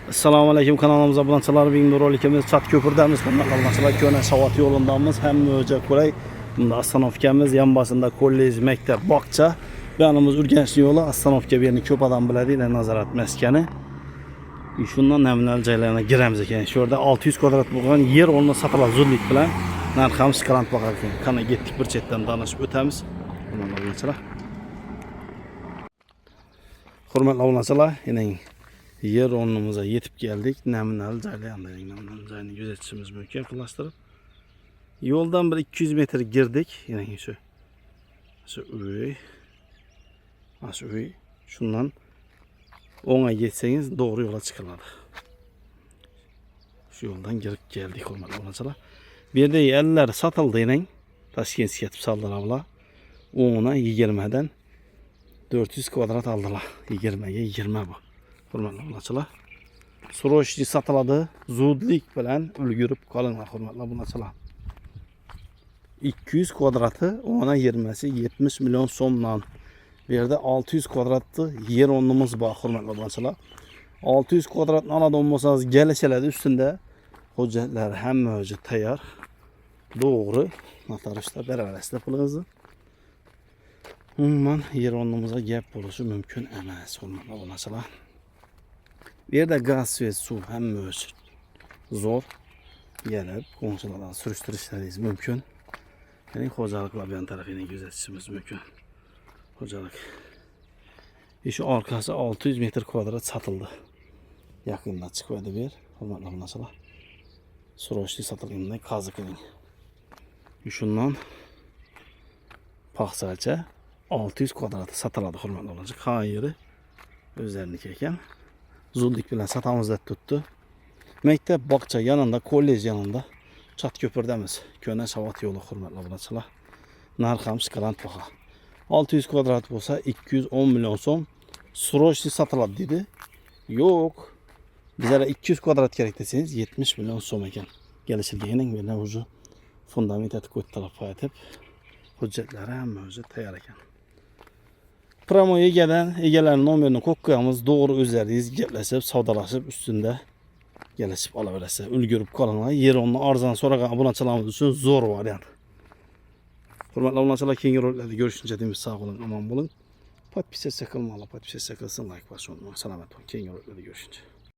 Assalomu alaykum, kanalımıza bulançalar video rolikimiz Çat köpürdemiz. Bulançalar köne Savat yolundamız. Hem möce kulay. Bunda Astanovkamiz, yan basında kollej, mektep, bakça. Yanımız Urgenç yolu. Astanovka birini köp adam biladi, nazarat meskeni. Şundan nəminəli caylarına giremiz ekan. Şurada 600 kvadrat bo'lgan yer onu satılan zudlik bilan narximiz qarant bakar ekan. Qana getdik bir chetdan danışib o'tamiz. Bulançalar. Hurmatli bulançalar, yine yer onumuza yetip geldik. Nəminəli caylarındayıq. Nəminəli cayını gözetişimiz mümkün kılaştırıp. Yoldan bir 200 metre girdik. Yine şu üy. Şu üy. Şundan ona geçseniz doğru yola çıkırlar. Şu yoldan girip geldik hurmatli bulançalar. Bir de yerler satıldı yine. Taşkent getip saldılar abla. Ona 20'den 400 kvadrat aldılar. 20 bu. Hurmatli bulançalar. Suroşçı satıladı. Zudlik bilen ülgürüp kalınlar hurmatli bulançalar. 200 kvadratı ona 20'si 70 milyon somdan. Bir yerde 600 kvadratlı yer onumuz var hurmatli bulançalar. 600 kvadratın alad olmasanız gelişelerde üstünde hocetler hem mevcut tayar. Doğru. Notarışlar beraber pulunuzı. Umuman yer onumuza gap oluşu mümkün emas hurmatli bulançalar. Bir yerde gaz ve su hem mevcut. Zor. Gelip komşulardan sürüştürüşleriniz mümkün. Yani hocalıkla bir tarafına gözetişimiz mümkün. Hocalık. Şu arkası 600 metre kvadrat satıldı. Yakında çıkıyordu bir yer. Hurmatli bulançalar. Suroşlu satılımında kazıkının. Şundan paxsalca 600 kvadratı satıladı hurmatli bulançalar. Hayırı özlerindeki eken. Zuldik bilen satamızda tuttu. Mektep bakça yanında, kollej yanında. Çat köpürdemiz. Köne Savat yolu hurmatli bulançalar. Narxamiz qarant baha. 600 kvadrat olsa 210 milyon som Suroşlu satıladı dedi. Yok. Bizlere 200 kvadrat gerek deseniz 70 milyon som eken. Gelişilgenin birine ucu fundament etik öt tarafa etip hüccetleri hem mevcut tayar eken. Promoya gelen egelerin numarini kokkuyamız doğru üzeriyiz. Gepleşip, savdalaşıp üstünde gelişip alabilese. Ülgürüp kalınlar. Yer onu arzan sonra bulançalarımız için zor var yani. Hurmatli bulançalar, keyingi rollerde görüşünce demiş sağ olun, aman bulun. Podpis etse kılmalı, podpis etse kılsın, like basın. Selamet olun, keyingi rollerde görüşünce.